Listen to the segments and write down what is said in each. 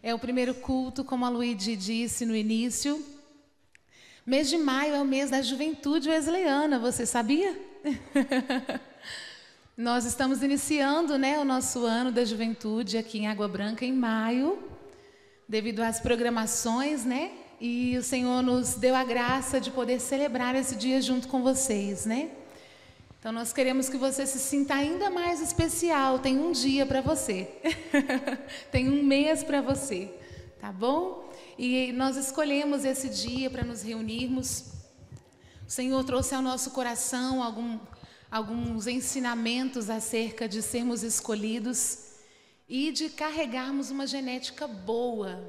É o primeiro culto, como a Luíde disse no início. Mês de maio é o mês da juventude wesleyana, você sabia? Nós estamos iniciando, né, o nosso ano da juventude aqui em Água Branca em maio, devido às programações, né? E o Senhor nos deu a graça de poder celebrar esse dia junto com vocês, né? Então nós queremos que você se sinta ainda mais especial. Tem um dia para você, tem um mês para você, tá bom? E nós escolhemos esse dia para nos reunirmos. O Senhor trouxe ao nosso coração alguns ensinamentos acerca de sermos escolhidos e de carregarmos uma genética boa.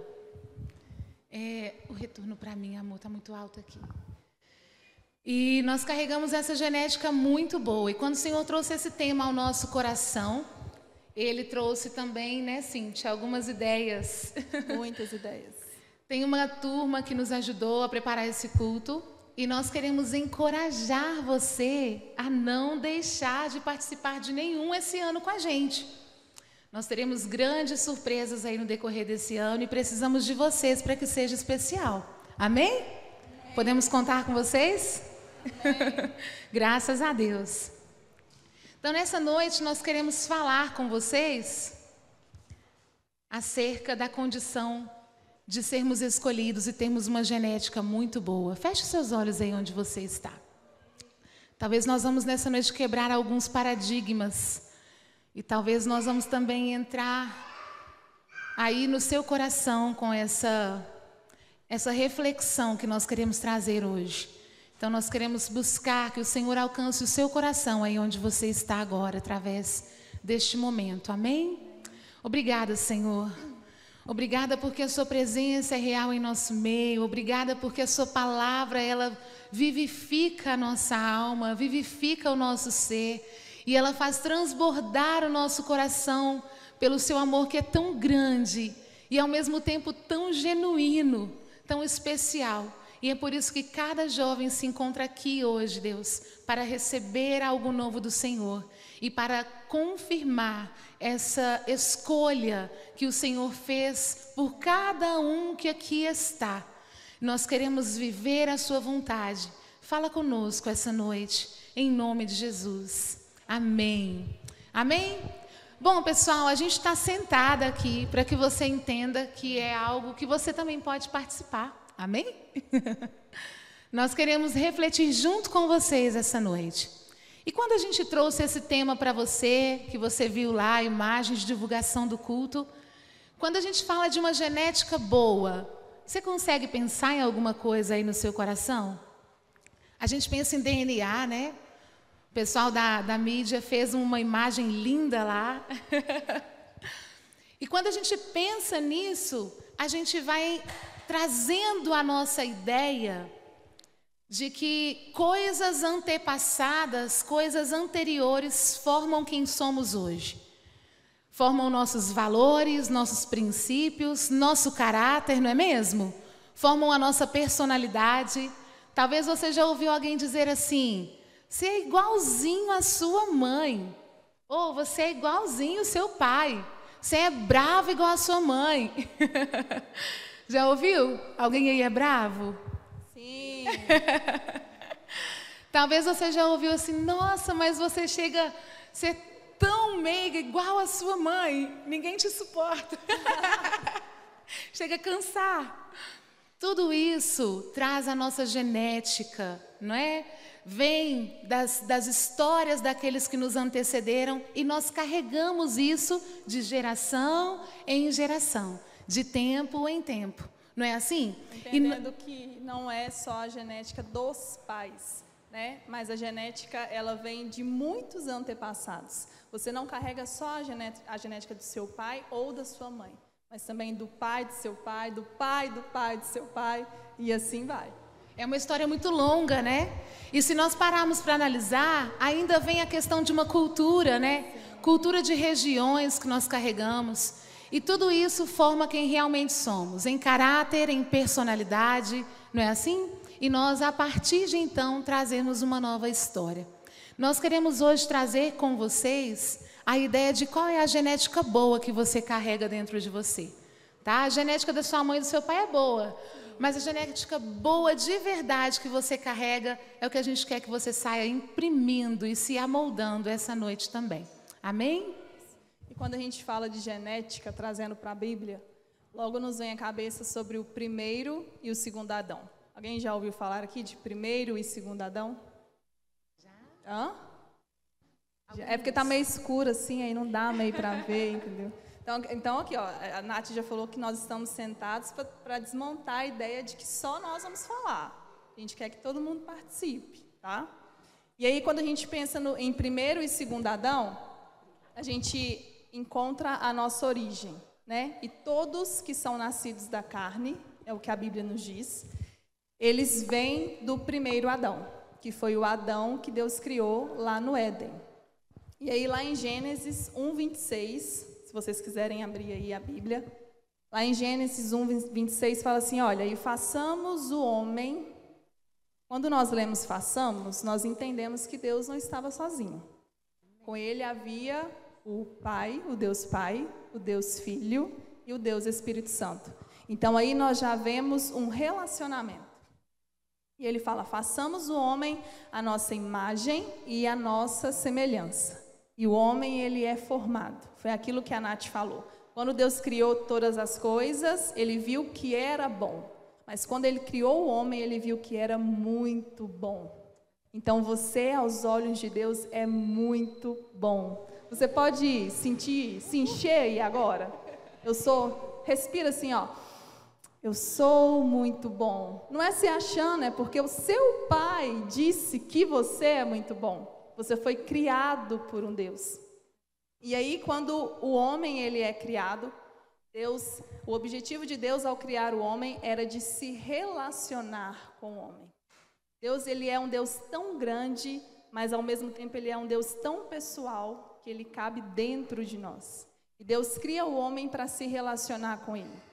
O retorno para mim, amor, está muito alto aqui. E nós carregamos essa genética muito boa. E quando o Senhor trouxe esse tema ao nosso coração, Ele trouxe também, né, Cíntia, algumas ideias. Muitas ideias. Tem uma turma que nos ajudou a preparar esse culto. E nós queremos encorajar você a não deixar de participar de nenhum esse ano com a gente. Nós teremos grandes surpresas aí no decorrer desse ano e precisamos de vocês para que seja especial. Amém? Amém. Podemos contar com vocês? Amém. Graças a Deus. Então, nessa noite, nós queremos falar com vocês acerca da condição de sermos escolhidos e termos uma genética muito boa. Feche seus olhos aí onde você está. Talvez nós vamos nessa noite quebrar alguns paradigmas. E talvez nós vamos também entrar aí no seu coração com essa reflexão que nós queremos trazer hoje. Então nós queremos buscar que o Senhor alcance o seu coração aí onde você está agora, através deste momento. Amém? Obrigada, Senhor. Obrigada porque a sua presença é real em nosso meio. Obrigada porque a sua palavra, ela vivifica a nossa alma, vivifica o nosso ser. E ela faz transbordar o nosso coração pelo seu amor que é tão grande e ao mesmo tempo tão genuíno, tão especial. E é por isso que cada jovem se encontra aqui hoje, Deus, para receber algo novo do Senhor e para confirmar essa escolha que o Senhor fez por cada um que aqui está. Nós queremos viver a sua vontade. Fala conosco essa noite, em nome de Jesus. Amém. Amém? Bom, pessoal, a gente está sentada aqui para que você entenda que é algo que você também pode participar. Amém? Nós queremos refletir junto com vocês essa noite. E quando a gente trouxe esse tema para você, que você viu lá, imagens de divulgação do culto, quando a gente fala de uma genética boa, você consegue pensar em alguma coisa aí no seu coração? A gente pensa em DNA, né? O pessoal da mídia fez uma imagem linda lá. E quando a gente pensa nisso, a gente vai trazendo a nossa ideia de que coisas antepassadas, coisas anteriores formam quem somos hoje. Formam nossos valores, nossos princípios, nosso caráter, não é mesmo? Formam a nossa personalidade. Talvez você já ouviu alguém dizer assim: você é igualzinho à sua mãe. Ou você é igualzinho ao seu pai. Você é bravo igual a sua mãe. Já ouviu? Alguém aí é bravo? Sim. Talvez você já ouviu assim: nossa, mas você chega a ser tão meiga, igual a sua mãe. Ninguém te suporta. Chega a cansar. Tudo isso traz a nossa genética, não é? Vem das histórias daqueles que nos antecederam e nós carregamos isso de geração em geração, de tempo em tempo. Não é assim? Entendendo que não é só a genética dos pais, né? Mas a genética, ela vem de muitos antepassados. Você não carrega só a genética do seu pai ou da sua mãe, mas também do pai do seu pai, do pai do pai do seu pai, e assim vai. É uma história muito longa, né? E se nós pararmos para analisar, ainda vem a questão de uma cultura, né? Sim. Cultura de regiões que nós carregamos. E tudo isso forma quem realmente somos, em caráter, em personalidade, não é assim? E nós, a partir de então, trazemos uma nova história. Nós queremos hoje trazer com vocês a ideia de qual é a genética boa que você carrega dentro de você. tá? A genética da sua mãe e do seu pai é boa, mas a genética boa de verdade que você carrega é o que a gente quer que você saia imprimindo e se amoldando essa noite também. Amém? E quando a gente fala de genética, trazendo para a Bíblia, logo nos vem à cabeça sobre o primeiro e o segundo Adão. Alguém já ouviu falar aqui de primeiro e segundo Adão? Já? Hã? É porque está meio escuro assim, aí não dá meio para ver, entendeu? Então aqui, ó, a Nath já falou que nós estamos sentados para desmontar a ideia de que só nós vamos falar. A gente quer que todo mundo participe, tá? E aí, quando a gente pensa em primeiro e segundo Adão, a gente encontra a nossa origem, né? E todos que são nascidos da carne, é o que a Bíblia nos diz, eles vêm do primeiro Adão, que foi o Adão que Deus criou lá no Éden. E aí, lá em Gênesis 1:26, se vocês quiserem abrir aí a Bíblia, lá em Gênesis 1:26 fala assim, olha, e façamos o homem. Quando nós lemos façamos, nós entendemos que Deus não estava sozinho. Com ele havia o Pai, o Deus Filho e o Deus Espírito Santo. Então aí nós já vemos um relacionamento. E ele fala, façamos o homem a nossa imagem e a nossa semelhança. E o homem, ele é formado. Foi aquilo que a Nath falou. Quando Deus criou todas as coisas, ele viu que era bom. Mas quando ele criou o homem, ele viu que era muito bom. Então você, aos olhos de Deus, é muito bom. Você pode se encher aí agora? Respira assim, ó. Eu sou muito bom. Não é se achando, é porque o seu pai disse que você é muito bom. Você foi criado por um Deus. E aí, quando o homem ele é criado, o objetivo de Deus ao criar o homem era de se relacionar com o homem. Deus, ele é um Deus tão grande, mas ao mesmo tempo ele é um Deus tão pessoal que ele cabe dentro de nós. E Deus cria o homem para se relacionar com ele.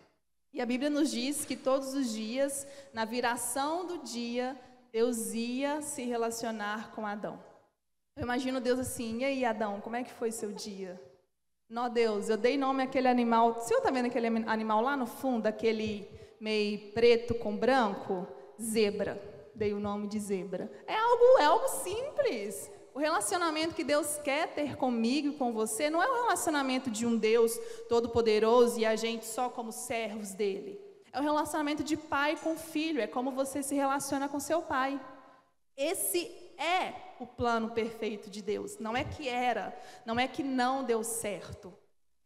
E a Bíblia nos diz que todos os dias, na viração do dia, Deus ia se relacionar com Adão. Eu imagino Deus assim, e aí Adão, como é que foi seu dia? Nó Deus, eu dei nome àquele animal, o senhor está vendo aquele animal lá no fundo, aquele meio preto com branco? Zebra, dei o nome de zebra. É algo simples. O relacionamento que Deus quer ter comigo e com você não é o relacionamento de um Deus todo-poderoso e a gente só como servos dele. É o relacionamento de pai com filho, é como você se relaciona com seu pai. Esse é o plano perfeito de Deus. Não é que era, não é que não deu certo.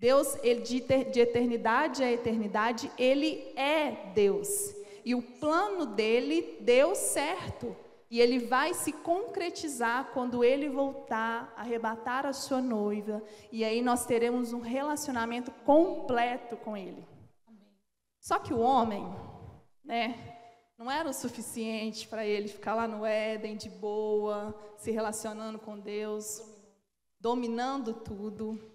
Deus, ele, de eternidade a eternidade, ele é Deus. E o plano dele deu certo. E ele vai se concretizar quando ele voltar, arrebatar a sua noiva. E aí nós teremos um relacionamento completo com ele. Só que o homem, né, não era o suficiente para ele ficar lá no Éden de boa, se relacionando com Deus, dominando tudo.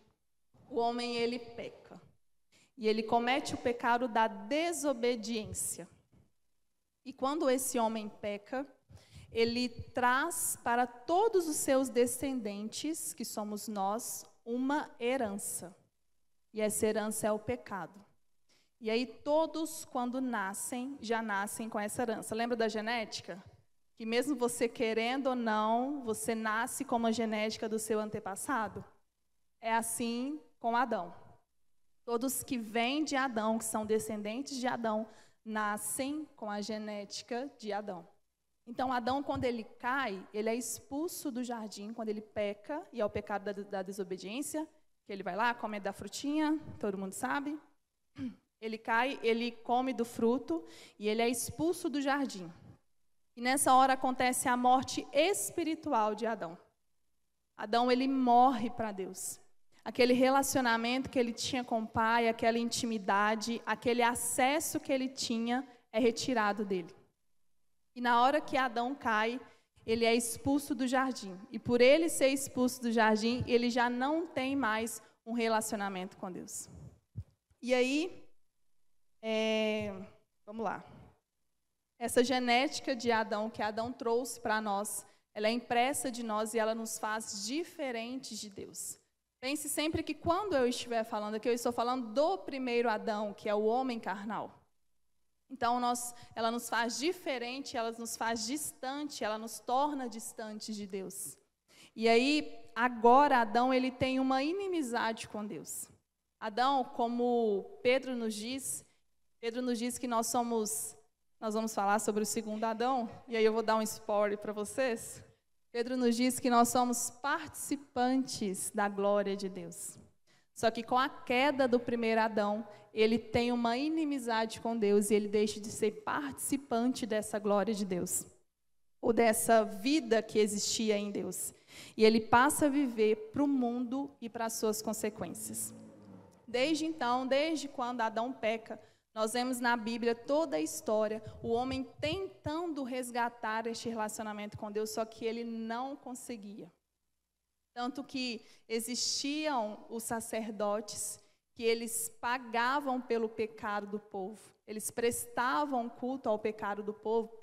O homem, ele peca. E ele comete o pecado da desobediência. E quando esse homem peca, ele traz para todos os seus descendentes, que somos nós, uma herança. E essa herança é o pecado. E aí todos, quando nascem, já nascem com essa herança. Lembra da genética? Que mesmo você querendo ou não, você nasce com a genética do seu antepassado? É assim com Adão. Todos que vêm de Adão, que são descendentes de Adão, nascem com a genética de Adão. Então, Adão, quando ele cai, ele é expulso do jardim, quando ele peca, e é o pecado da desobediência, que ele vai lá, come da frutinha, todo mundo sabe. Ele cai, ele come do fruto, e ele é expulso do jardim. E nessa hora acontece a morte espiritual de Adão. Adão, ele morre para Deus. Aquele relacionamento que ele tinha com o pai, aquela intimidade, aquele acesso que ele tinha, é retirado dele. E na hora que Adão cai, ele é expulso do jardim. E por ele ser expulso do jardim, ele já não tem mais um relacionamento com Deus. E aí, vamos lá. Essa genética de Adão, que Adão trouxe para nós, ela é impressa de nós e ela nos faz diferentes de Deus. Pense sempre que quando eu estiver falando aqui, eu estou falando do primeiro Adão, que é o homem carnal. Então, ela nos faz diferente, ela nos faz distante, ela nos torna distantes de Deus. E aí, agora, Adão, ele tem uma inimizade com Deus. Adão, como Pedro nos diz que nós vamos falar sobre o segundo Adão, e aí eu vou dar um spoiler para vocês. Pedro nos diz que nós somos participantes da glória de Deus. Só que com a queda do primeiro Adão, ele tem uma inimizade com Deus e ele deixa de ser participante dessa glória de Deus, ou dessa vida que existia em Deus. E ele passa a viver para o mundo e para as suas consequências. Desde então, desde quando Adão peca, nós vemos na Bíblia toda a história, o homem tentando resgatar este relacionamento com Deus, só que ele não conseguia. Tanto que existiam os sacerdotes, que eles pagavam pelo pecado do povo. Eles prestavam culto ao pecado do povo,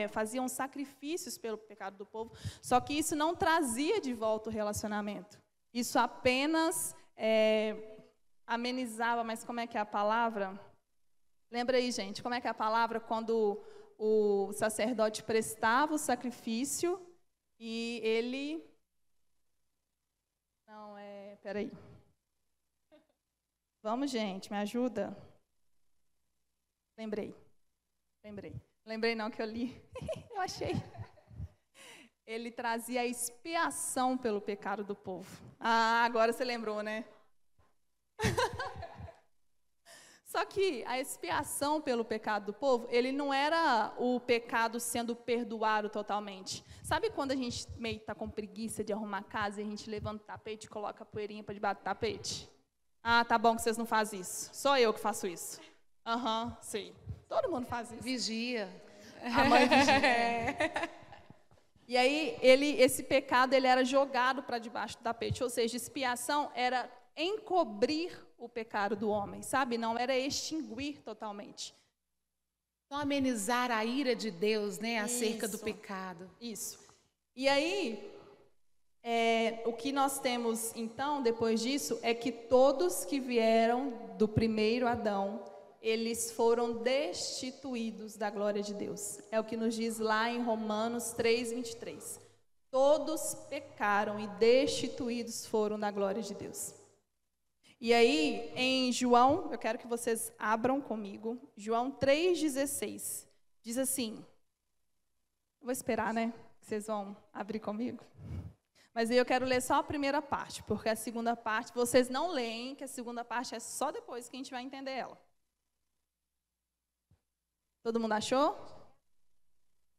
faziam sacrifícios pelo pecado do povo, só que isso não trazia de volta o relacionamento. Isso apenas amenizava, mas como é que é a palavra? Lembra aí, gente, como é que é a palavra quando o sacerdote prestava o sacrifício e ele... Peraí. Vamos, gente, me ajuda. Lembrei não que eu li. Eu achei. Ele trazia a expiação pelo pecado do povo. Ah, agora você lembrou, né? Só que a expiação pelo pecado do povo, ele não era o pecado sendo perdoado totalmente. Sabe quando a gente meio está com preguiça de arrumar a casa e a gente levanta o tapete e coloca a poeirinha para debaixo do tapete? Ah, tá bom que vocês não fazem isso. Só eu que faço isso. Aham, sim. Todo mundo faz isso. Vigia. A mãe vigia. E aí, esse pecado ele era jogado para debaixo do tapete. Ou seja, expiação era encobrir o pecado do homem, sabe? Não era extinguir totalmente. Só amenizar a ira de Deus, né, acerca do pecado. Isso. E aí, o que nós temos, então, depois disso, é que todos que vieram do primeiro Adão, eles foram destituídos da glória de Deus. É o que nos diz lá em Romanos 3:23. Todos pecaram e destituídos foram da glória de Deus. E aí, em João, eu quero que vocês abram comigo, João 3,16, diz assim, vou esperar, né, que vocês vão abrir comigo, mas aí eu quero ler só a primeira parte, porque a segunda parte, vocês não leem, que a segunda parte é só depois que a gente vai entender ela. Todo mundo achou?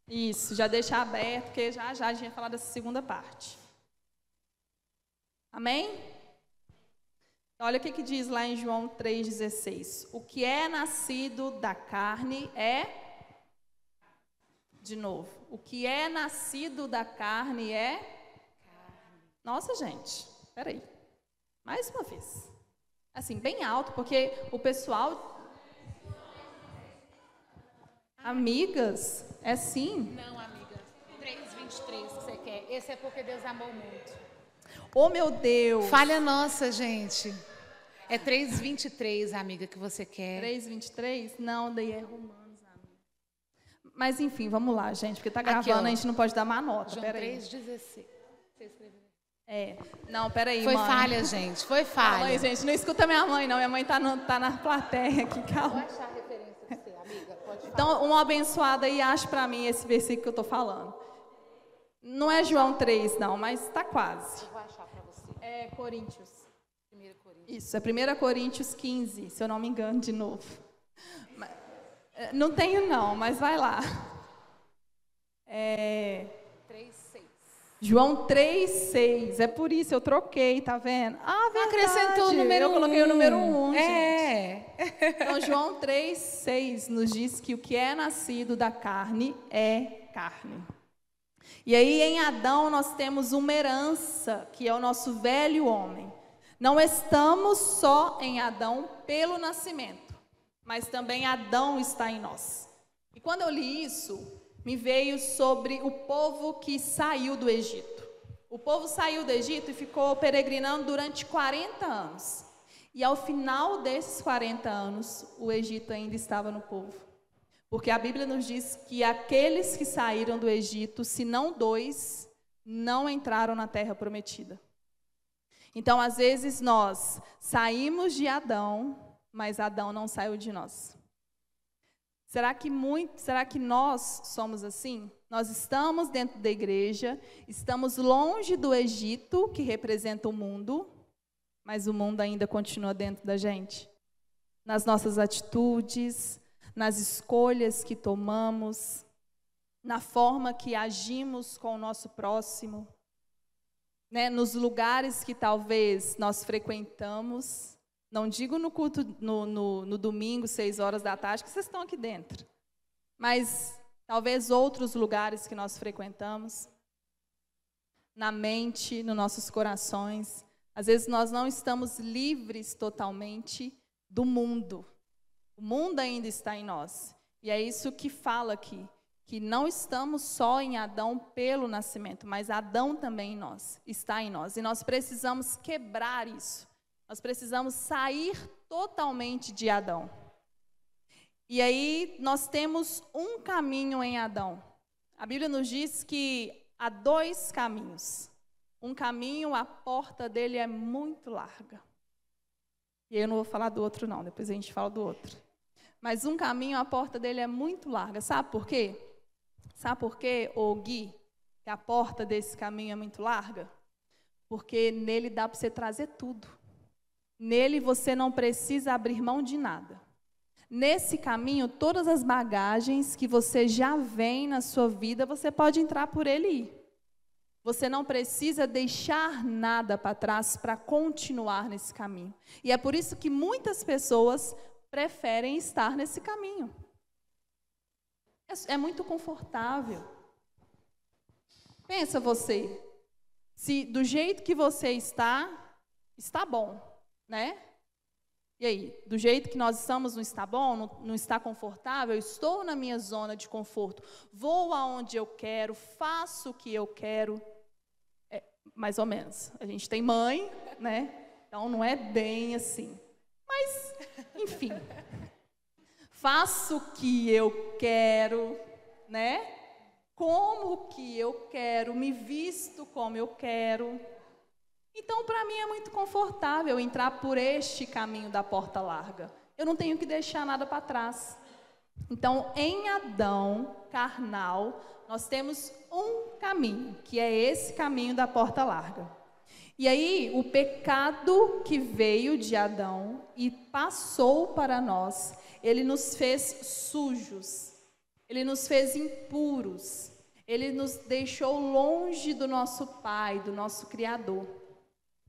Isso, já deixa aberto, porque já a gente vai falar dessa segunda parte. Amém? Olha o que diz lá em João 3,16. O que é nascido da carne é... De novo. O que é nascido da carne é... Nossa, gente. Espera aí. Mais uma vez. Assim, bem alto, porque o pessoal... Amigas, é sim? Não, amiga. 3:23 que você quer. Esse é porque Deus amou muito. Oh, meu Deus! Falha nossa, gente. É 3:23, amiga, que você quer. 3:23? Não, daí é Romanos, amiga. Mas, enfim, vamos lá, gente, porque tá gravando, aqui, a gente não pode dar má nota. João Pera 3:16. Você escreveu? Não, peraí, Foi mãe. falha, gente, foi falha. Mãe, gente, não escuta minha mãe, não. Minha mãe tá na plateia aqui, calma. Pode achar a referência pra você, amiga, pode falar. Então, uma abençoada aí, acha pra mim esse versículo que eu tô falando. Não é João 3, não, mas tá quase. Eu vou achar pra você. É Coríntios. 1 Coríntios. Isso, é 1 Coríntios 15, se eu não me engano, de novo. Não tenho não, mas vai lá. 3:6. João 3:6, é por isso, eu troquei, tá vendo? Ah, verdade. Acrescentou o número 1. Eu coloquei o número 1, gente. É. Então, João 3:6 nos diz que o que é nascido da carne é carne. E aí, em Adão, nós temos uma herança, que é o nosso velho homem. Não estamos só em Adão pelo nascimento, mas também Adão está em nós. E quando eu li isso, me veio sobre o povo que saiu do Egito. O povo saiu do Egito e ficou peregrinando durante 40 anos. E ao final desses 40 anos, o Egito ainda estava no povo. Porque a Bíblia nos diz que aqueles que saíram do Egito, se não 2, não entraram na terra prometida. Então, às vezes, nós saímos de Adão, mas Adão não saiu de nós. Será que nós somos assim? Nós estamos dentro da igreja, estamos longe do Egito, que representa o mundo, mas o mundo ainda continua dentro da gente. Nas nossas atitudes, nas escolhas que tomamos, na forma que agimos com o nosso próximo, né? Nos lugares que talvez nós frequentamos. Não digo no culto no domingo, 6 horas da tarde, que vocês estão aqui dentro. Mas talvez outros lugares que nós frequentamos. Na mente, nos nossos corações. Às vezes nós não estamos livres totalmente do mundo. O mundo ainda está em nós. E é isso que fala aqui. Que não estamos só em Adão pelo nascimento, mas Adão também em nós, está em nós. E nós precisamos quebrar isso. Nós precisamos sair totalmente de Adão. E aí nós temos um caminho em Adão. A Bíblia nos diz que há 2 caminhos. Um caminho, a porta dele é muito larga. E aí eu não vou falar do outro não, depois a gente fala do outro. Mas um caminho, a porta dele é muito larga. Sabe por quê? Sabe por quê, ô Gui, que a porta desse caminho é muito larga? Porque nele dá para você trazer tudo. Nele você não precisa abrir mão de nada. Nesse caminho, todas as bagagens que você já vem na sua vida, você pode entrar por ele e ir. Você não precisa deixar nada para trás para continuar nesse caminho. E é por isso que muitas pessoas preferem estar nesse caminho. É muito confortável. Pensa você, se do jeito que você está bom, né? E aí, do jeito que nós estamos não está bom, não está confortável, eu estou na minha zona de conforto, vou aonde eu quero, faço o que eu quero, mais ou menos. A gente tem mãe, né? Então não é bem assim. Mas, enfim, faço o que eu quero, né? Como que eu quero, me visto como eu quero. Então, para mim é muito confortável entrar por este caminho da porta larga. Eu não tenho que deixar nada para trás. Então, em Adão carnal, nós temos um caminho, que é esse caminho da porta larga. E aí, o pecado que veio de Adão e passou para nós, ele nos fez sujos, ele nos fez impuros, ele nos deixou longe do nosso Pai, do nosso Criador.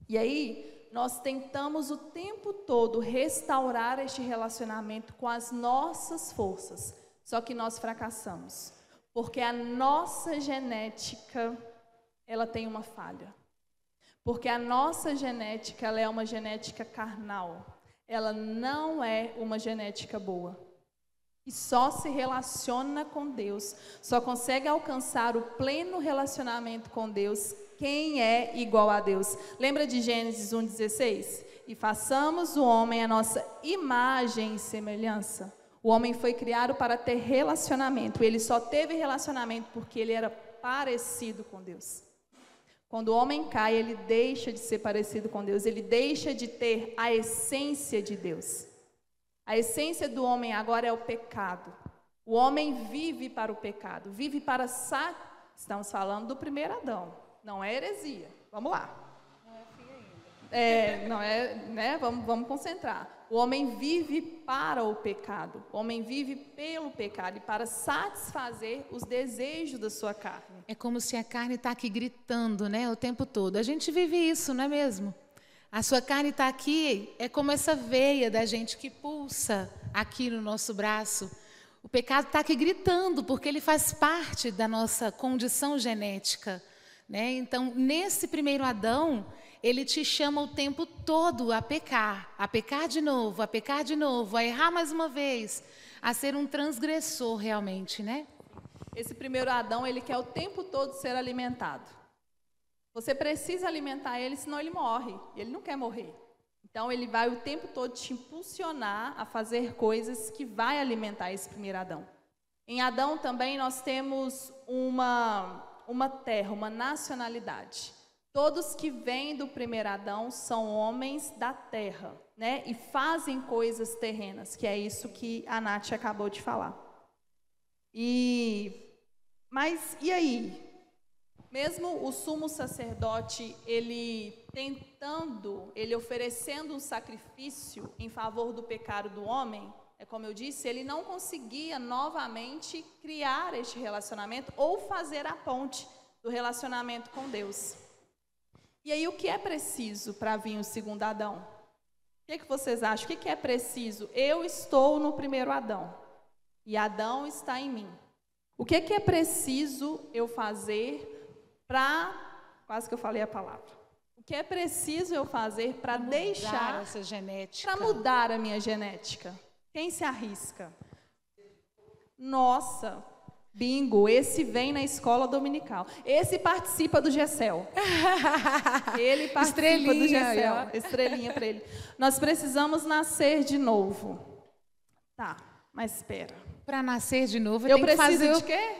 E aí, nós tentamos o tempo todo restaurar este relacionamento com as nossas forças, só que nós fracassamos, porque a nossa genética, ela tem uma falha. Porque a nossa genética, ela é uma genética carnal, ela não é uma genética boa. E só se relaciona com Deus, só consegue alcançar o pleno relacionamento com Deus quem é igual a Deus. Lembra de Gênesis 1,16? E façamos o homem a nossa imagem e semelhança. O homem foi criado para ter relacionamento. Ele só teve relacionamento porque ele era parecido com Deus. Quando o homem cai, ele deixa de ser parecido com Deus. Ele deixa de ter a essência de Deus. A essência do homem agora é o pecado. O homem vive para o pecado. Vive para... Estamos falando do primeiro Adão. Não é heresia. Vamos lá. Não é fim ainda. Não é, né? Vamos concentrar. O homem vive para o pecado. O homem vive pelo pecado e para satisfazer os desejos da sua carne. É como se a carne está aqui gritando, né, o tempo todo. A gente vive isso, não é mesmo? A sua carne está aqui, é como essa veia da gente que pulsa aqui no nosso braço. O pecado está aqui gritando, porque ele faz parte da nossa condição genética, né? Então, nesse primeiro Adão, ele te chama o tempo todo a pecar de novo, a errar mais uma vez, a ser um transgressor realmente, né? Esse primeiro Adão, ele quer o tempo todo ser alimentado. Você precisa alimentar ele, senão ele morre. E ele não quer morrer. Então, ele vai o tempo todo te impulsionar a fazer coisas que vai alimentar esse primeiro Adão. Em Adão também nós temos uma terra, uma nacionalidade. Todos que vêm do primeiro Adão são homens da terra, né? E fazem coisas terrenas, que é isso que a Nath acabou de falar. Mas e aí? Mesmo o sumo sacerdote, ele oferecendo um sacrifício em favor do pecado do homem, como eu disse, ele não conseguia novamente criar este relacionamento ou fazer a ponte do relacionamento com Deus. E aí, o que é preciso para vir o segundo Adão? O que vocês acham? O que é preciso? Eu estou no primeiro Adão e Adão está em mim. O que é preciso eu fazer para... Quase que eu falei a palavra. O que é preciso eu fazer para deixar... essa genética. Para mudar a minha genética. Quem se arrisca? Nossa, bingo, esse vem na escola dominical. Esse participa do GECEL. Ele participa do GECEL. Estrelinha para ele. Nós precisamos nascer de novo. Tá, mas espera. Para nascer de novo, eu tenho que fazer... de quê?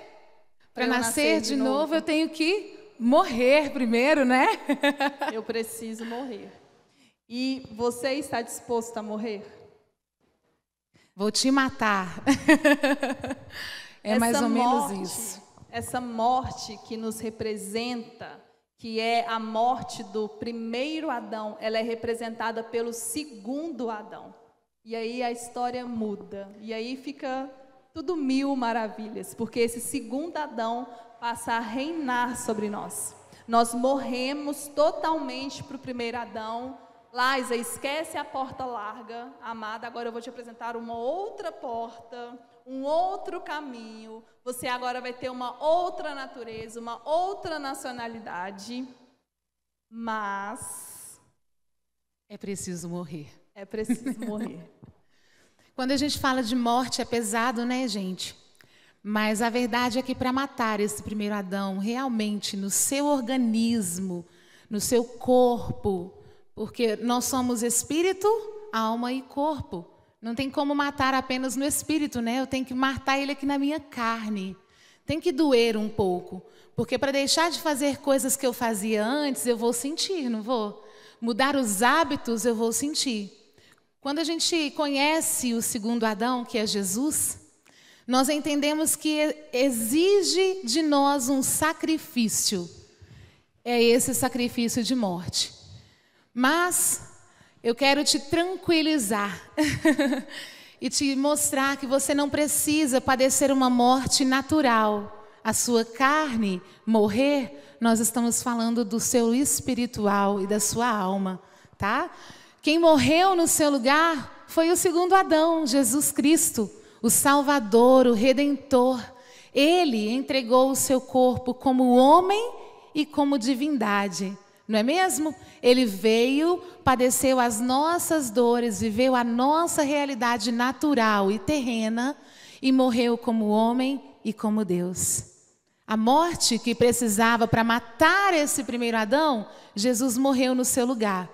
Para nascer de novo, eu tenho que morrer primeiro, né? Eu preciso morrer. E você está disposto a morrer? Vou te matar. Mais ou menos isso. Essa morte que nos representa, que é a morte do primeiro Adão, ela é representada pelo segundo Adão. E aí a história muda. E aí fica tudo mil maravilhas, porque esse segundo Adão passa a reinar sobre nós. Nós morremos totalmente para o primeiro Adão. Laisa, esquece a porta larga, amada, agora eu vou te apresentar uma outra porta, um outro caminho. Você agora vai ter uma outra natureza, uma outra nacionalidade, mas... é preciso morrer. É preciso morrer. Quando a gente fala de morte é pesado, né, gente? Mas a verdade é que para matar esse primeiro Adão, realmente, no seu organismo, no seu corpo... porque nós somos espírito, alma e corpo. Não tem como matar apenas no espírito, né? Eu tenho que matar ele aqui na minha carne. Tem que doer um pouco. Porque para deixar de fazer coisas que eu fazia antes, eu vou sentir, não vou? Mudar os hábitos, eu vou sentir. Quando a gente conhece o segundo Adão, que é Jesus, nós entendemos que exige de nós um sacrifício. É esse sacrifício de morte. Mas eu quero te tranquilizar e te mostrar que você não precisa padecer uma morte natural. A sua carne morrer, nós estamos falando do seu espiritual e da sua alma, tá? Quem morreu no seu lugar foi o segundo Adão, Jesus Cristo, o Salvador, o Redentor. Ele entregou o seu corpo como homem e como divindade. Não é mesmo? Ele veio, padeceu as nossas dores, viveu a nossa realidade natural e terrena e morreu como homem e como Deus. A morte que precisava para matar esse primeiro Adão, Jesus morreu no seu lugar.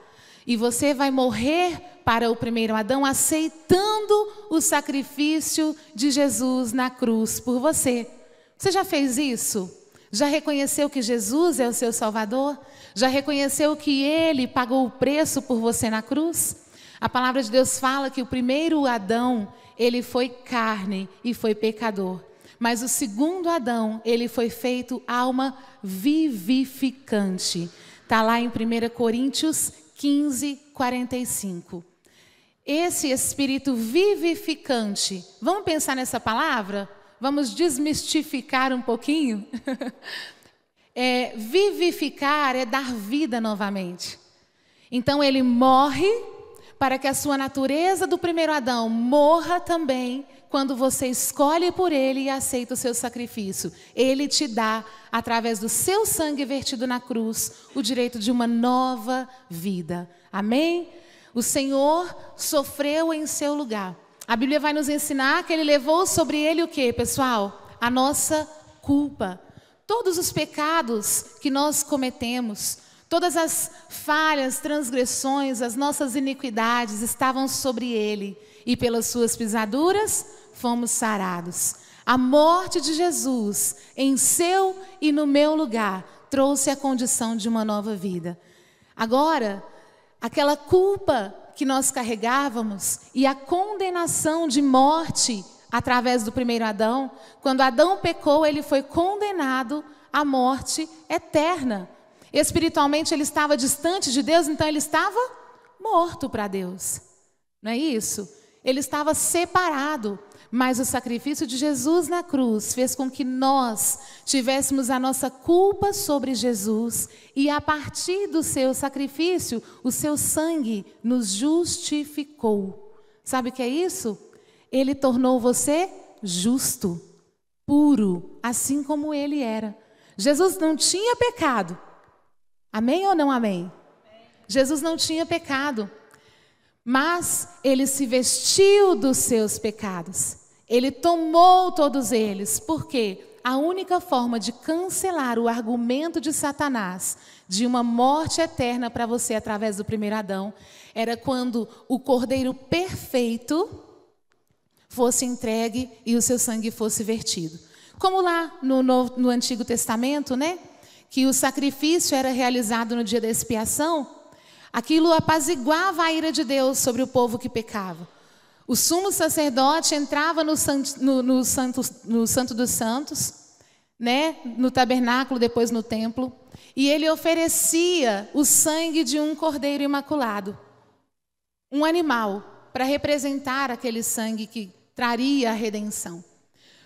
E você vai morrer para o primeiro Adão aceitando o sacrifício de Jesus na cruz por você. Você já fez isso? Já reconheceu que Jesus é o seu Salvador? Já reconheceu que Ele pagou o preço por você na cruz? A palavra de Deus fala que o primeiro Adão, ele foi carne e foi pecador. Mas o segundo Adão, ele foi feito alma vivificante. Está lá em 1 Coríntios 15, 45. Esse espírito vivificante, vamos pensar nessa palavra? Vamos desmistificar um pouquinho? Vivificar é dar vida novamente. Então ele morre para que a sua natureza do primeiro Adão morra também quando você escolhe por ele e aceita o seu sacrifício. Ele te dá, através do seu sangue vertido na cruz, o direito de uma nova vida. Amém? O Senhor sofreu em seu lugar. A Bíblia vai nos ensinar que Ele levou sobre Ele o quê, pessoal? A nossa culpa. Todos os pecados que nós cometemos, todas as falhas, transgressões, as nossas iniquidades estavam sobre ele. E pelas suas pisaduras fomos sarados. A morte de Jesus em seu e no meu lugar trouxe a condição de uma nova vida. Agora, aquela culpa que nós carregávamos e a condenação de morte através do primeiro Adão, quando Adão pecou, ele foi condenado à morte eterna. Espiritualmente ele estava distante de Deus, então ele estava morto para Deus. Não é isso? Ele estava separado. Mas o sacrifício de Jesus na cruz fez com que nós tivéssemos a nossa culpa sobre Jesus e a partir do seu sacrifício, o seu sangue nos justificou. Sabe o que é isso? Ele tornou você justo, puro, assim como ele era. Jesus não tinha pecado. Amém ou não amém? Jesus não tinha pecado, mas ele se vestiu dos seus pecados. Ele tomou todos eles, porque a única forma de cancelar o argumento de Satanás de uma morte eterna para você através do primeiro Adão era quando o Cordeiro perfeito fosse entregue e o seu sangue fosse vertido. Como lá no Antigo Testamento, né? Que o sacrifício era realizado no dia da expiação, aquilo apaziguava a ira de Deus sobre o povo que pecava. O sumo sacerdote entrava no Santo dos Santos, né? No tabernáculo, depois no templo, e ele oferecia o sangue de um cordeiro imaculado, um animal, para representar aquele sangue que traria a redenção.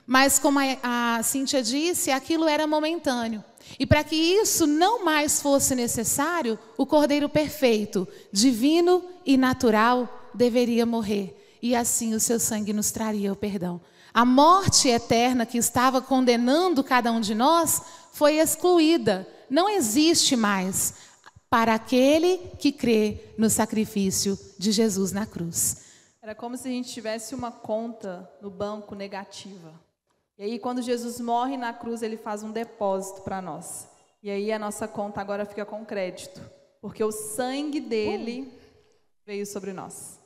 Mas como a Cíntia disse, aquilo era momentâneo. E para que isso não mais fosse necessário, o Cordeiro perfeito, divino e natural, deveria morrer. E assim o seu sangue nos traria o perdão. A morte eterna que estava condenando cada um de nós foi excluída. Não existe mais para aquele que crê no sacrifício de Jesus na cruz. Era como se a gente tivesse uma conta no banco negativa. E aí, quando Jesus morre na cruz, ele faz um depósito para nós. E aí, a nossa conta agora fica com crédito, porque o sangue dele veio sobre nós.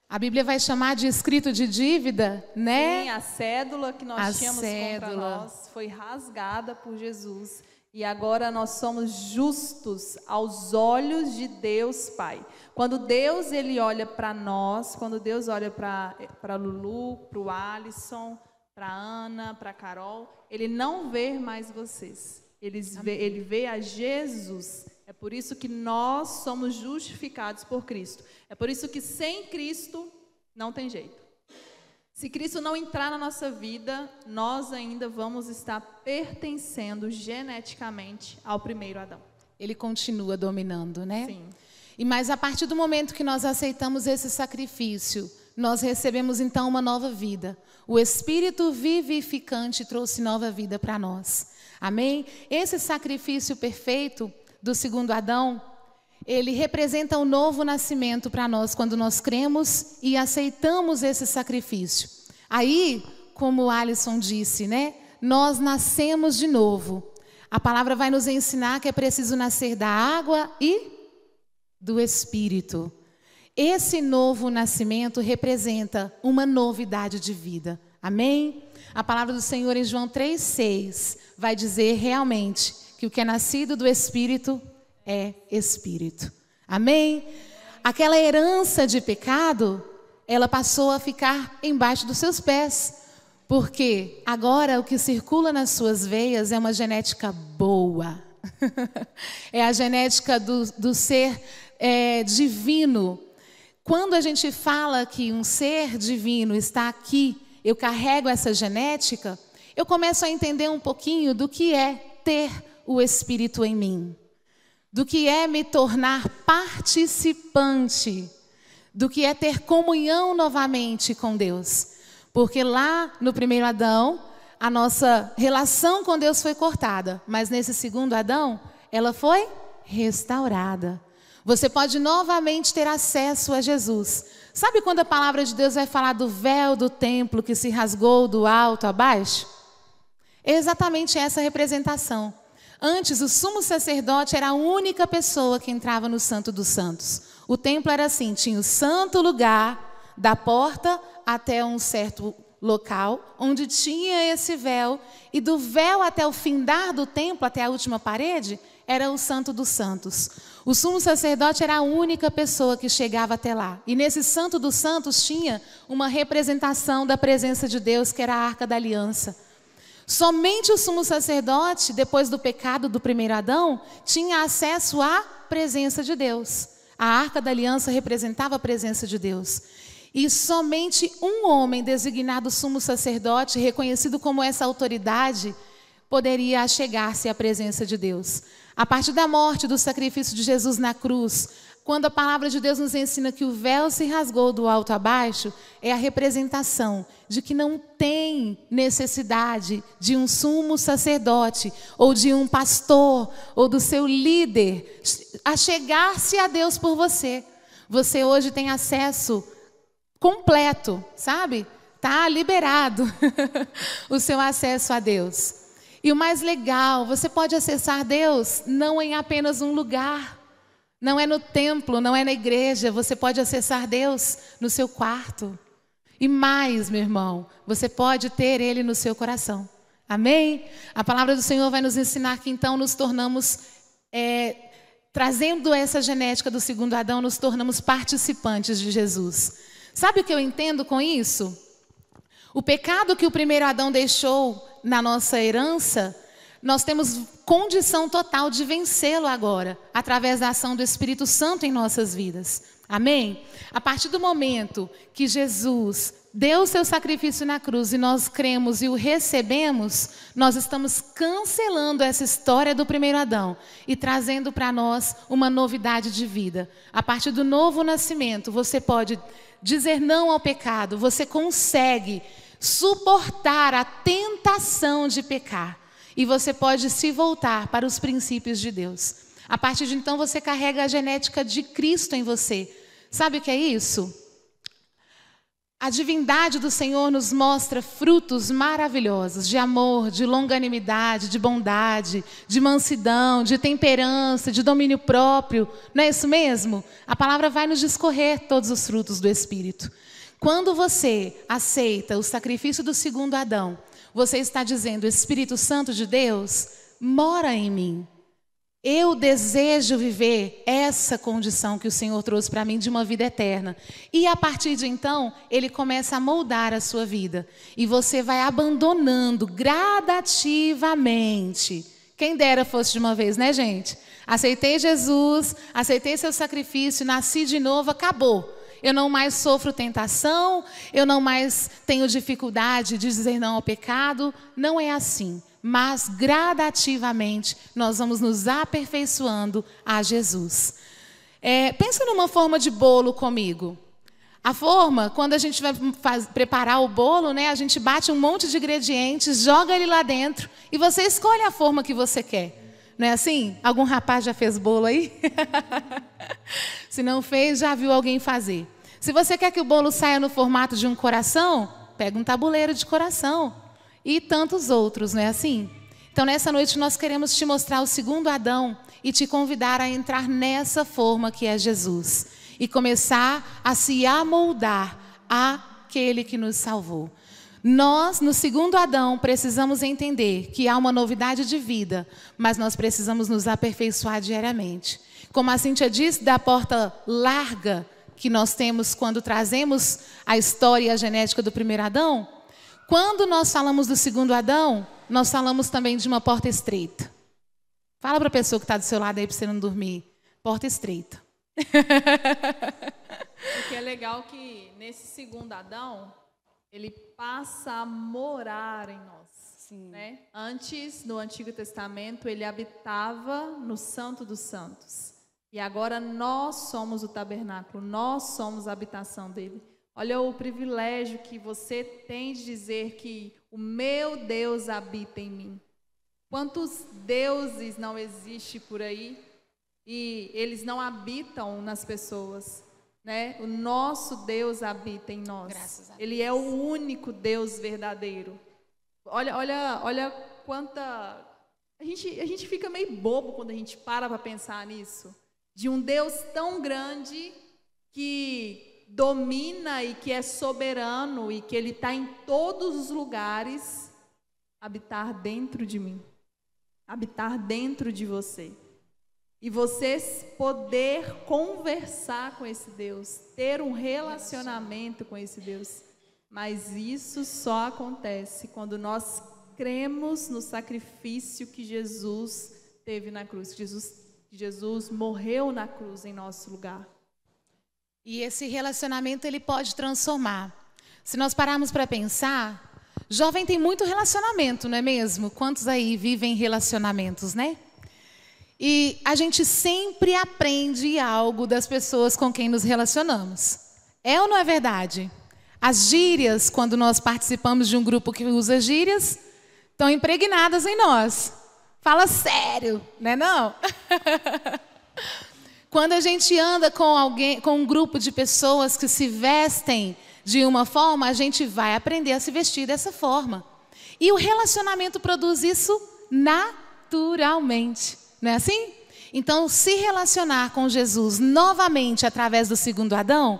A Bíblia vai chamar de escrito de dívida, né? Sim, a cédula que nós tínhamos contra nós foi rasgada por Jesus. E agora nós somos justos aos olhos de Deus Pai. Quando Deus ele olha para nós, quando Deus olha para Lulu, para o Alisson, para a Ana, para a Carol, ele não vê mais vocês. Ele vê a Jesus. É por isso que nós somos justificados por Cristo. É por isso que sem Cristo não tem jeito. Se Cristo não entrar na nossa vida, nós ainda vamos estar pertencendo geneticamente ao primeiro Adão. Ele continua dominando, né? Sim. Mas a partir do momento que nós aceitamos esse sacrifício, nós recebemos então uma nova vida. O Espírito vivificante trouxe nova vida para nós. Amém? Esse sacrifício perfeito do segundo Adão, ele representa um novo nascimento para nós, quando nós cremos e aceitamos esse sacrifício. Aí, como o Alisson disse, né? Nós nascemos de novo. A palavra vai nos ensinar que é preciso nascer da água e do Espírito. Esse novo nascimento representa uma novidade de vida. Amém? A palavra do Senhor em João 3,6 vai dizer realmente que o que é nascido do Espírito é Espírito. Amém? Aquela herança de pecado, ela passou a ficar embaixo dos seus pés. Porque agora o que circula nas suas veias é uma genética boa. É a genética do ser divino. Quando a gente fala que um ser divino está aqui, eu carrego essa genética, eu começo a entender um pouquinho do que é ter o Espírito em mim. Do que é me tornar participante. Do que é ter comunhão novamente com Deus. Porque lá no primeiro Adão, a nossa relação com Deus foi cortada. Mas nesse segundo Adão, ela foi restaurada. Você pode novamente ter acesso a Jesus. Sabe quando a palavra de Deus vai falar do véu do templo que se rasgou do alto a baixo? Exatamente essa representação. Antes, o sumo sacerdote era a única pessoa que entrava no Santo dos Santos. O templo era assim, tinha o santo lugar, da porta até um certo local, onde tinha esse véu, e do véu até o findar do templo, até a última parede, era o Santo dos Santos. O sumo sacerdote era a única pessoa que chegava até lá. E nesse Santo dos Santos tinha uma representação da presença de Deus, que era a Arca da Aliança. Somente o sumo sacerdote, depois do pecado do primeiro Adão, tinha acesso à presença de Deus. A Arca da Aliança representava a presença de Deus. E somente um homem designado sumo sacerdote, reconhecido como essa autoridade, poderia achegar-se à presença de Deus. A partir da morte, do sacrifício de Jesus na cruz, quando a palavra de Deus nos ensina que o véu se rasgou do alto a baixo, é a representação de que não tem necessidade de um sumo sacerdote, ou de um pastor, ou do seu líder, achegar-se a Deus por você. Você hoje tem acesso completo, sabe? Está liberado o seu acesso a Deus. E o mais legal, você pode acessar Deus não em apenas um lugar, não é no templo, não é na igreja, você pode acessar Deus no seu quarto. E mais, meu irmão, você pode ter Ele no seu coração. Amém? A palavra do Senhor vai nos ensinar que então nos tornamos, trazendo essa genética do segundo Adão, nos tornamos participantes de Jesus. Sabe o que eu entendo com isso? O pecado que o primeiro Adão deixou na nossa herança, nós temos condição total de vencê-lo agora, através da ação do Espírito Santo em nossas vidas. Amém? A partir do momento que Jesus deu o seu sacrifício na cruz e nós cremos e o recebemos, nós estamos cancelando essa história do primeiro Adão e trazendo para nós uma novidade de vida. A partir do novo nascimento, você pode dizer não ao pecado, você consegue suportar a tentação de pecar e você pode se voltar para os princípios de Deus. A partir de então você carrega a genética de Cristo em você. Sabe o que é isso? A divindade do Senhor nos mostra frutos maravilhosos de amor, de longanimidade, de bondade, de mansidão, de temperança, de domínio próprio. Não é isso mesmo? A palavra vai nos discorrer todos os frutos do Espírito. Quando você aceita o sacrifício do segundo Adão, você está dizendo: o Espírito Santo de Deus mora em mim. Eu desejo viver essa condição que o Senhor trouxe para mim de uma vida eterna. E a partir de então, Ele começa a moldar a sua vida. E você vai abandonando gradativamente. Quem dera fosse de uma vez, né, gente? Aceitei Jesus, aceitei seu sacrifício, nasci de novo, acabou. Eu não mais sofro tentação, eu não mais tenho dificuldade de dizer não ao pecado. Não é assim. Mas gradativamente nós vamos nos aperfeiçoando a Jesus. Pensa numa forma de bolo comigo. A forma, quando a gente vai preparar o bolo, né, a gente bate um monte de ingredientes, joga ele lá dentro e você escolhe a forma que você quer. Não é assim? Algum rapaz já fez bolo aí? Se não fez, já viu alguém fazer. Se você quer que o bolo saia no formato de um coração, pega um tabuleiro de coração. E tantos outros, não é assim? Então, nessa noite, nós queremos te mostrar o segundo Adão e te convidar a entrar nessa forma que é Jesus. E começar a se amoldar àquele que nos salvou. Nós, no segundo Adão, precisamos entender que há uma novidade de vida, mas nós precisamos nos aperfeiçoar diariamente. Como a Cíntia disse, da porta larga que nós temos quando trazemos a história e a genética do primeiro Adão, quando nós falamos do segundo Adão, nós falamos também de uma porta estreita. Fala para a pessoa que está do seu lado aí para você não dormir. Porta estreita. Porque é legal que nesse segundo Adão, ele passa a morar em nós. Sim. Né? Antes, no Antigo Testamento, ele habitava no Santo dos Santos. E agora nós somos o tabernáculo, nós somos a habitação dele. Olha o privilégio que você tem de dizer que o meu Deus habita em mim. Quantos deuses não existem por aí e eles não habitam nas pessoas, né? O nosso Deus habita em nós. Graças a Deus. Ele é o único Deus verdadeiro. Olha quanta... A gente fica meio bobo quando a gente para pensar nisso. De um Deus tão grande que domina e que é soberano e que Ele está em todos os lugares, habitar dentro de mim, habitar dentro de você. E você poder conversar com esse Deus, ter um relacionamento com esse Deus. Mas isso só acontece quando nós cremos no sacrifício que Jesus teve na cruz, que Jesus morreu na cruz em nosso lugar. E esse relacionamento, ele pode transformar. Se nós pararmos para pensar, jovem tem muito relacionamento, não é mesmo? Quantos aí vivem relacionamentos, né? E a gente sempre aprende algo das pessoas com quem nos relacionamos. É ou não é verdade? As gírias, quando nós participamos de um grupo que usa gírias, estão impregnadas em nós. Fala sério, né não? Quando a gente anda com alguém, com um grupo de pessoas que se vestem de uma forma, a gente vai aprender a se vestir dessa forma. E o relacionamento produz isso naturalmente, não é assim? Então, se relacionar com Jesus novamente através do segundo Adão,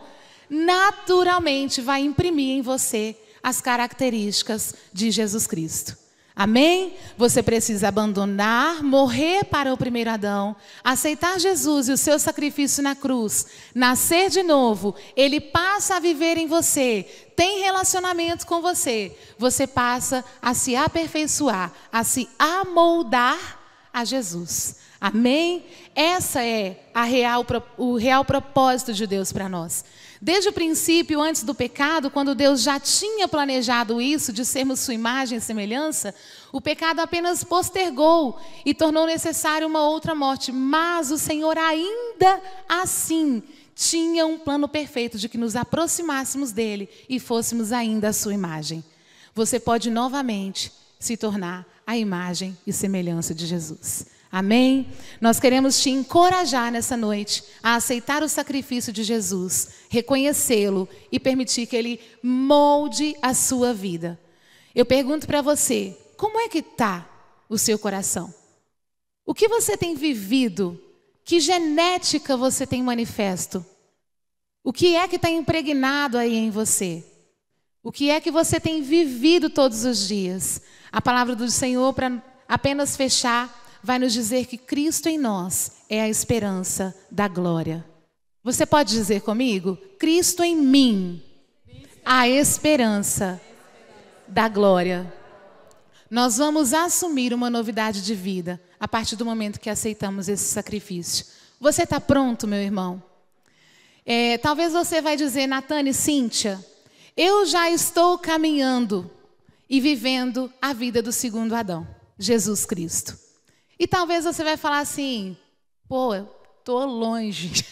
naturalmente vai imprimir em você as características de Jesus Cristo. Amém? Você precisa abandonar, morrer para o primeiro Adão, aceitar Jesus e o seu sacrifício na cruz, nascer de novo, Ele passa a viver em você, tem relacionamento com você, você passa a se aperfeiçoar, a se amoldar a Jesus. Amém? Essa é o real propósito de Deus para nós. Desde o princípio, antes do pecado, quando Deus já tinha planejado isso, de sermos sua imagem e semelhança, o pecado apenas postergou e tornou necessária uma outra morte. Mas o Senhor ainda assim tinha um plano perfeito de que nos aproximássemos dele e fôssemos ainda a sua imagem. Você pode novamente se tornar a imagem e semelhança de Jesus. Amém? Nós queremos te encorajar nessa noite a aceitar o sacrifício de Jesus, reconhecê-lo e permitir que Ele molde a sua vida. Eu pergunto para você, como é que está o seu coração? O que você tem vivido? Que genética você tem manifesto? O que é que está impregnado aí em você? O que é que você tem vivido todos os dias? A palavra do Senhor, para apenas fechar, vai nos dizer que Cristo em nós é a esperança da glória. Você pode dizer comigo? Cristo em mim, a esperança da glória. Nós vamos assumir uma novidade de vida a partir do momento que aceitamos esse sacrifício. Você está pronto, meu irmão? Talvez você vai dizer, Natane, Cíntia, eu já estou caminhando e vivendo a vida do segundo Adão, Jesus Cristo. E talvez você vai falar assim, pô, eu estou longe.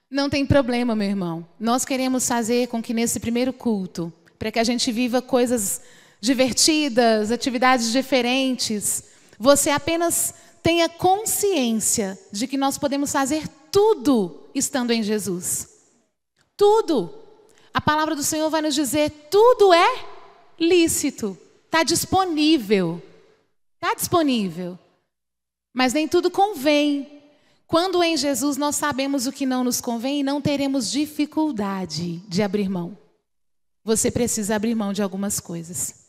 Não tem problema, meu irmão. Nós queremos fazer com que nesse primeiro culto, para que a gente viva coisas divertidas, atividades diferentes, você apenas tenha consciência de que nós podemos fazer tudo estando em Jesus. Tudo. A palavra do Senhor vai nos dizer, tudo é lícito, está disponível. Está disponível, mas nem tudo convém. Quando em Jesus nós sabemos o que não nos convém e não teremos dificuldade de abrir mão. Você precisa abrir mão de algumas coisas.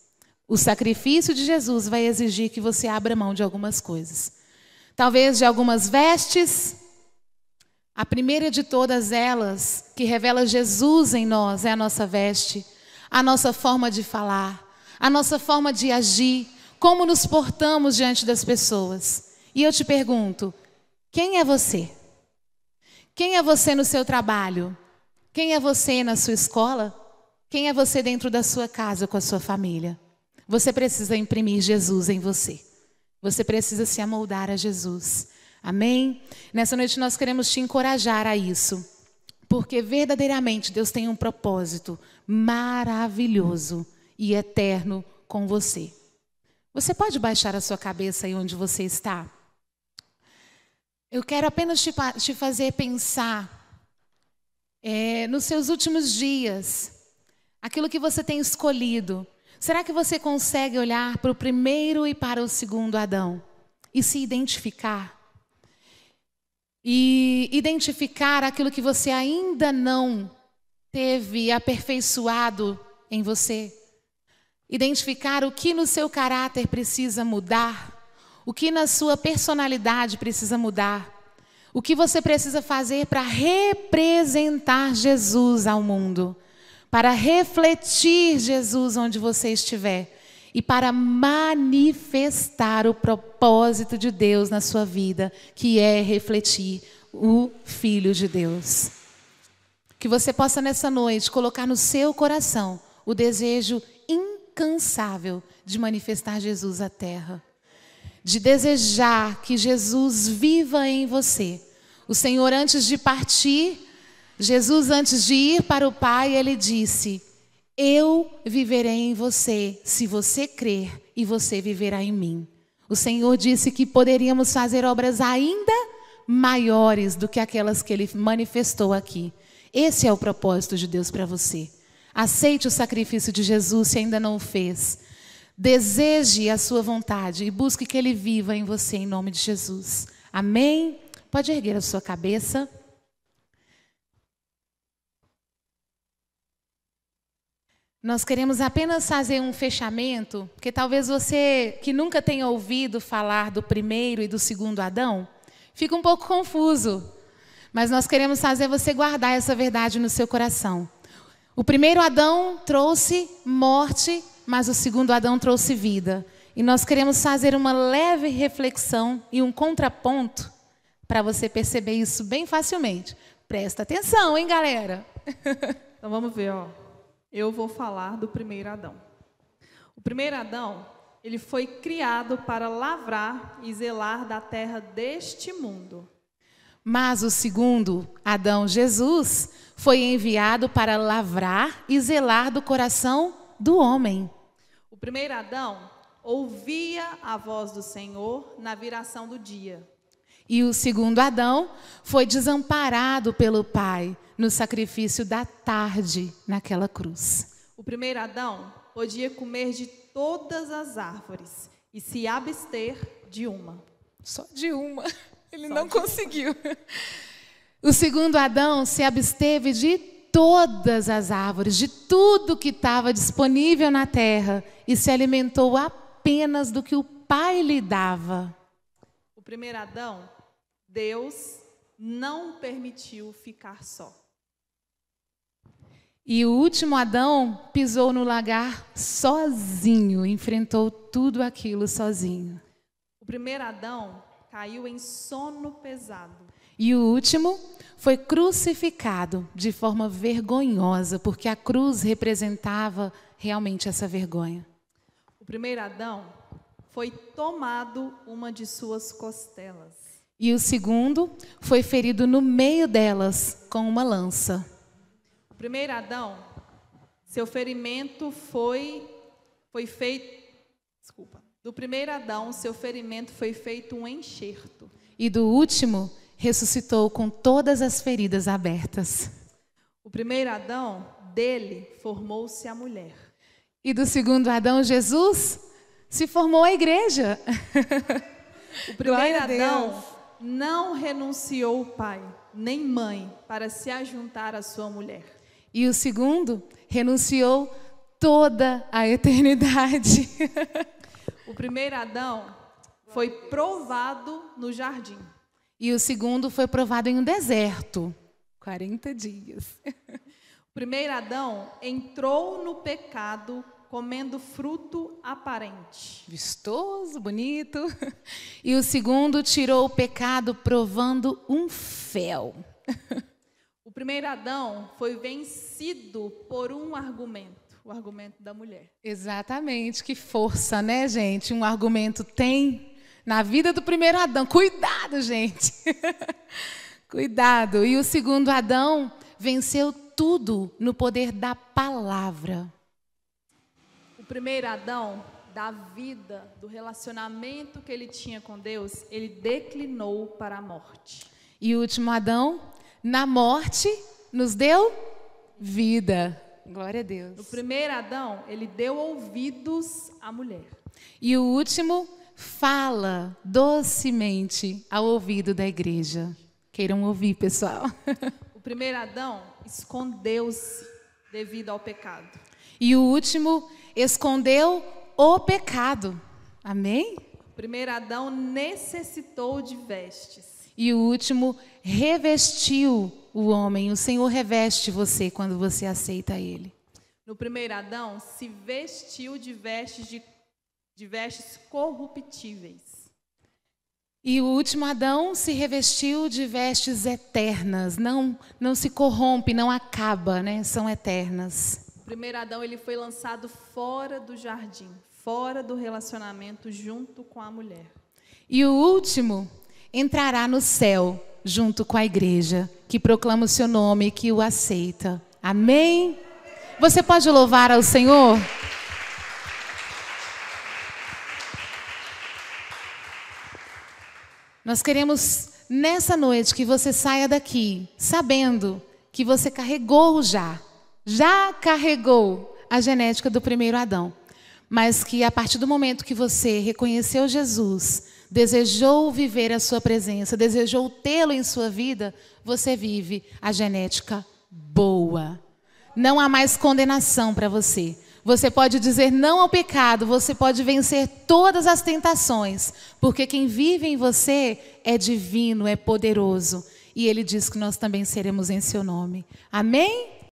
O sacrifício de Jesus vai exigir que você abra mão de algumas coisas. Talvez de algumas vestes. A primeira de todas elas, que revela Jesus em nós, é a nossa veste, a nossa forma de falar, a nossa forma de agir, como nos portamos diante das pessoas. E eu te pergunto, quem é você? Quem é você no seu trabalho? Quem é você na sua escola? Quem é você dentro da sua casa com a sua família? Você precisa imprimir Jesus em você. Você precisa se amoldar a Jesus. Amém? Nessa noite nós queremos te encorajar a isso. Porque verdadeiramente Deus tem um propósito maravilhoso e eterno com você. Você pode baixar a sua cabeça aí onde você está? Eu quero apenas te fazer pensar nos seus últimos dias, aquilo que você tem escolhido. Será que você consegue olhar para o primeiro e para o segundo Adão e se identificar? E identificar aquilo que você ainda não teve aperfeiçoado em você? Identificar o que no seu caráter precisa mudar? O que na sua personalidade precisa mudar? O que você precisa fazer para representar Jesus ao mundo? Para refletir Jesus onde você estiver e para manifestar o propósito de Deus na sua vida, que é refletir o Filho de Deus. Que você possa nessa noite colocar no seu coração o desejo incansável de manifestar Jesus à terra, de desejar que Jesus viva em você. O Senhor, antes de partir, Jesus, antes de ir para o Pai, ele disse: eu viverei em você, se você crer, e você viverá em mim. O Senhor disse que poderíamos fazer obras ainda maiores do que aquelas que ele manifestou aqui. Esse é o propósito de Deus para você. Aceite o sacrifício de Jesus se ainda não o fez. Deseje a sua vontade e busque que ele viva em você em nome de Jesus. Amém? Pode erguer a sua cabeça. Nós queremos apenas fazer um fechamento, porque talvez você que nunca tenha ouvido falar do primeiro e do segundo Adão, fique um pouco confuso. Mas nós queremos fazer você guardar essa verdade no seu coração. O primeiro Adão trouxe morte, mas o segundo Adão trouxe vida. E nós queremos fazer uma leve reflexão e um contraponto para você perceber isso bem facilmente. Presta atenção, hein, galera? Então vamos ver, ó. Eu vou falar do primeiro Adão. O primeiro Adão, ele foi criado para lavrar e zelar da terra deste mundo. Mas o segundo Adão, Jesus, foi enviado para lavrar e zelar do coração do homem. O primeiro Adão ouvia a voz do Senhor na viração do dia. E o segundo Adão foi desamparado pelo Pai no sacrifício da tarde naquela cruz. O primeiro Adão podia comer de todas as árvores e se abster de uma. Só de uma. Ele não conseguiu. O segundo Adão se absteve de todas as árvores, de tudo que estava disponível na terra e se alimentou apenas do que o Pai lhe dava. O primeiro Adão, Deus não permitiu ficar só. E o último Adão pisou no lagar sozinho, enfrentou tudo aquilo sozinho. O primeiro Adão caiu em sono pesado. E o último foi crucificado de forma vergonhosa, porque a cruz representava realmente essa vergonha. O primeiro Adão foi tomado uma de suas costelas. E o segundo foi ferido no meio delas com uma lança. O primeiro Adão, seu ferimento foi feito... Desculpa. Do primeiro Adão, seu ferimento foi feito um enxerto. E do último, ressuscitou com todas as feridas abertas. O primeiro Adão, dele formou-se a mulher. E do segundo Adão, Jesus, se formou a igreja. O primeiro Adão não renunciou o pai, nem mãe, para se ajuntar à sua mulher. E o segundo renunciou toda a eternidade. O primeiro Adão foi provado no jardim. E o segundo foi provado em um deserto, 40 dias. O primeiro Adão entrou no pecado comendo fruto aparente. Vistoso, bonito. E o segundo tirou o pecado provando um fel. O primeiro Adão foi vencido por um argumento, o argumento da mulher. Exatamente, que força, né, gente? Um argumento tem na vida do primeiro Adão. Cuidado, gente. Cuidado. E o segundo Adão venceu tudo no poder da palavra. O primeiro Adão, da vida, do relacionamento que ele tinha com Deus, ele declinou para a morte. E o último Adão, na morte, nos deu vida. Glória a Deus. No primeiro Adão, ele deu ouvidos à mulher. E o último, fala docemente ao ouvido da igreja. Queiram ouvir, pessoal. O primeiro Adão escondeu-se devido ao pecado. E o último, escondeu o pecado. Amém? O primeiro Adão necessitou de vestes. E o último, revestiu o homem. O Senhor reveste você quando você aceita Ele. No primeiro Adão, se vestiu de vestes corruptíveis. E o último Adão se revestiu de vestes eternas. Não se corrompe, não acaba, né? São eternas. O primeiro Adão, ele foi lançado fora do jardim, fora do relacionamento junto com a mulher. E o último entrará no céu junto com a igreja, que proclama o seu nome e que o aceita. Amém? Você pode louvar ao Senhor? Nós queremos, nessa noite, que você saia daqui sabendo que você carregou já carregou a genética do primeiro Adão. Mas que a partir do momento que você reconheceu Jesus, desejou viver a sua presença, desejou tê-lo em sua vida, você vive a genética boa. Não há mais condenação para você. Você pode dizer não ao pecado, você pode vencer todas as tentações, porque quem vive em você é divino, é poderoso. E Ele diz que nós também seremos em seu nome. Amém?